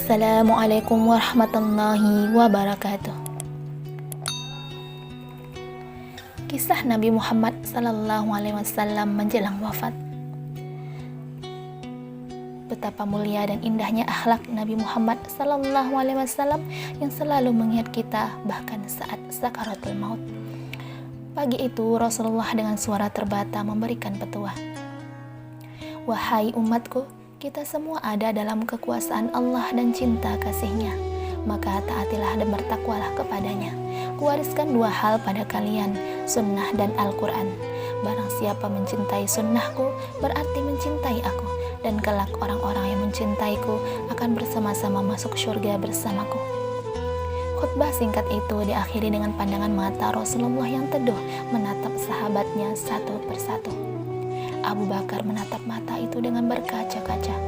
Assalamualaikum warahmatullahi wabarakatuh. Kisah Nabi Muhammad SAW menjelang wafat. Betapa mulia dan indahnya akhlak Nabi Muhammad SAW yang selalu mengingat kita bahkan saat sakaratul maut. Pagi itu Rasulullah dengan suara terbata memberikan petua. Wahai umatku, kita semua ada dalam kekuasaan Allah dan cinta kasih-Nya, maka taatilah dan bertakwalah kepadanya. Kuwariskan dua hal pada kalian, sunnah dan Al-Quran. Barang siapa mencintai sunnahku, berarti mencintai aku, dan kelak orang-orang yang mencintaiku akan bersama-sama masuk surga bersamaku. Khutbah singkat itu diakhiri dengan pandangan mata Rasulullah yang teduh menatap sahabatnya satu persatu. Abu Bakar menatap mata itu dengan berkaca-kaca.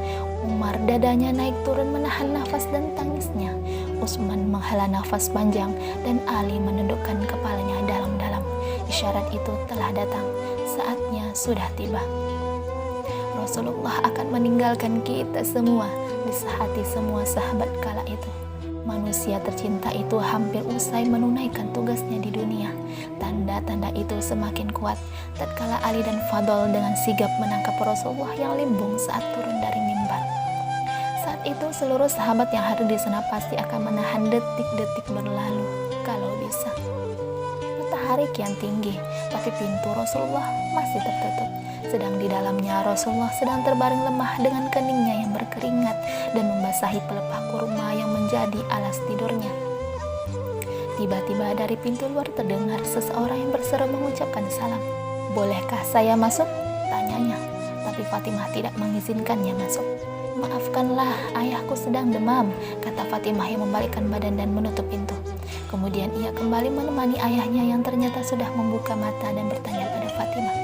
Umar dadanya naik turun menahan nafas dan tangisnya. Utsman menghela nafas panjang dan Ali menundukkan kepalanya dalam-dalam. Isyarat itu telah datang, saatnya sudah tiba. Rasulullah akan meninggalkan kita semua, disehati semua sahabat kala itu. Manusia tercinta itu hampir usai menunaikan tugasnya di dunia. Tanda-tanda itu semakin kuat tatkala Ali dan Fadl dengan sigap menangkap Rasulullah yang limbung saat turun dari mimbar. Saat itu seluruh sahabat yang hadir di sana pasti akan menahan detik-detik berlalu kalau bisa. Matahari kian tinggi, tapi pintu Rasulullah masih tertutup. Sedang di dalamnya Rasulullah sedang terbaring lemah dengan keningnya yang berkeringat dan membasahi pelepah kurma yang menjadi alas tidurnya. Tiba-tiba dari pintu luar terdengar seseorang yang berseru mengucapkan salam. "Bolehkah saya masuk?" tanyanya, tapi Fatimah tidak mengizinkannya masuk. "Maafkanlah, ayahku sedang demam," kata Fatimah yang membalikkan badan dan menutup pintu. Kemudian ia kembali menemani ayahnya yang ternyata sudah membuka mata dan bertanya pada Fatimah,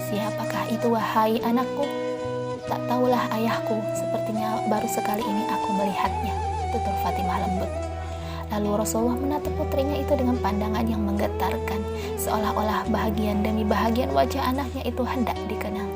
"Siapakah itu wahai anakku?" "Tak tahulah ayahku, sepertinya baru sekali ini aku melihatnya," tutur Fatimah lembut. Lalu Rasulullah menatap putrinya itu dengan pandangan yang menggetarkan, seolah-olah bahagian demi bahagian wajah anaknya itu hendak dikenang.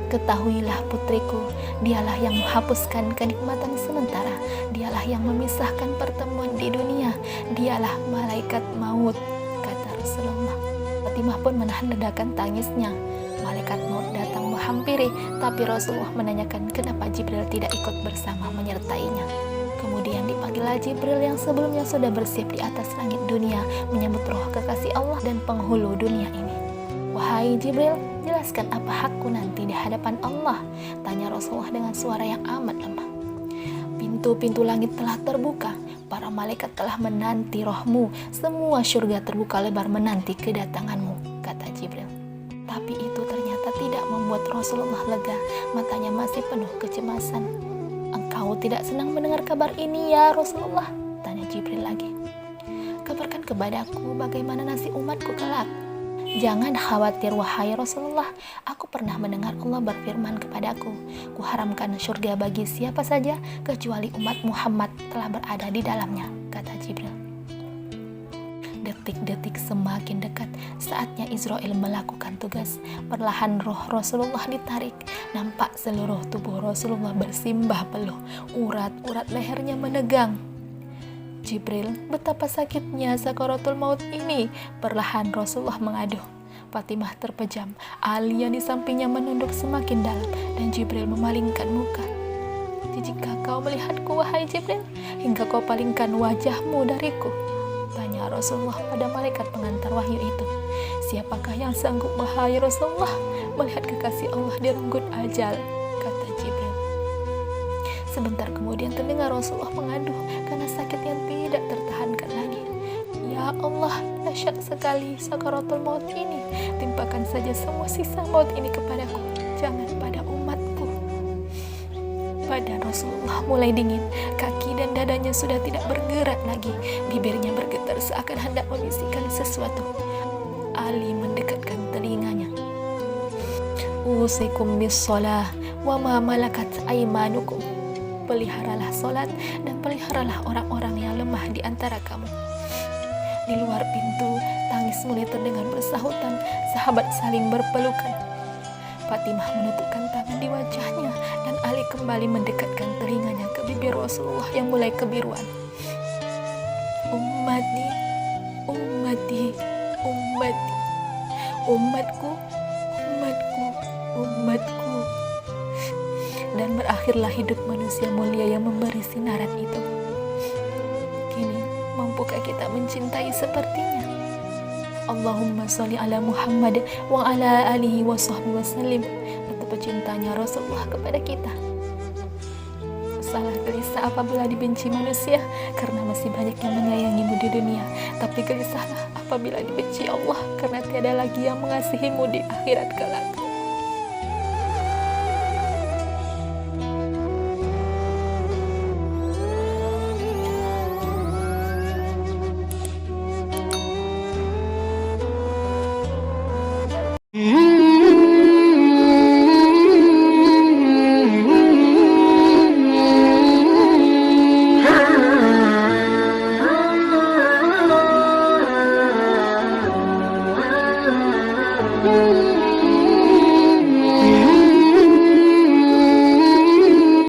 "Ketahuilah putriku, dialah yang menghapuskan kenikmatan sementara, dialah yang memisahkan pertemuan di dunia, dialah malaikat maut," kata Rasulullah. Fatimah pun menahan ledakan tangisnya. Malaikat maut datang menghampiri, tapi Rasulullah menanyakan kenapa Jibril tidak ikut bersama menyertainya. Kemudian dipanggillah Jibril yang sebelumnya sudah bersiap di atas langit dunia menyambut roh kekasih Allah dan penghulu dunia ini. "Wahai Jibril, jelaskan apa hakku nanti di hadapan Allah?" tanya Rasulullah dengan suara yang amat lemah. "Pintu-pintu langit telah terbuka, para malaikat telah menanti rohmu, semua surga terbuka lebar menanti kedatanganmu," kata Jibril. Tapi itu ternyata tidak membuat Rasulullah lega, matanya masih penuh kecemasan. "Engkau tidak senang mendengar kabar ini ya Rasulullah?" tanya Jibril lagi. "Kabarkan kepadaku bagaimana nasib umatku kelak." "Jangan khawatir wahai Rasulullah, aku pernah mendengar Allah berfirman kepadaku, kuharamkan surga bagi siapa saja kecuali umat Muhammad telah berada di dalamnya," kata Jibril. Detik-detik semakin dekat, saatnya Israel melakukan tugas. Perlahan roh Rasulullah ditarik, nampak seluruh tubuh Rasulullah bersimbah peluh, urat-urat lehernya menegang. "Jibril, betapa sakitnya sakaratul maut ini," perlahan Rasulullah mengaduh. Fatimah terpejam, Ali yang di sampingnya menunduk semakin dalam, dan Jibril memalingkan muka. "Jijikkah kau melihatku wahai Jibril, hingga kau palingkan wajahmu dariku?" tanya Rasulullah pada malaikat pengantar wahyu itu. "Siapakah yang sanggup wahai Rasulullah melihat kekasih Allah direnggut ajal?" kata Jibril. Sebentar kemudian terdengar Rasulullah mengaduh karena sakit yang tidak tertahankan lagi. "Ya Allah, dahsyat sekali sakaratul maut ini. Timpakan saja semua sisa maut ini kepadaku, jangan pada umatku." Badan Rasulullah mulai dingin, kaki dan dadanya sudah tidak bergerak lagi, bibirnya bergetar seakan hendak membisikkan sesuatu. Ali mendekatkan telinganya. "Usikum bis shalah wa ma malakat aimanukum." Peliharalah salat dan peliharalah orang-orang yang lemah di antara kamu. Di luar pintu, tangis mulai terdengar bersahutan, sahabat saling berpelukan. Fatimah menutupkan tangan di wajahnya dan Ali kembali mendekatkan telinganya ke bibir Rasulullah yang mulai kebiruan. Ummati, ummati, ummati, umatku, umatku, umatku. Dan berakhirlah hidup manusia mulia yang memberi sinaran itu. Kini, mampukah kita mencintai sepertinya? Allahumma sholli ala Muhammad wa ala alihi wa sahbihi wasallim. Betapa cintanya Rasulullah kepada kita. Salah gelisah apabila dibenci manusia, karena masih banyak yang menyayangimu di dunia. Tapi gelisahlah apabila dibenci Allah, karena tiada lagi yang mengasihimu di akhirat kelak.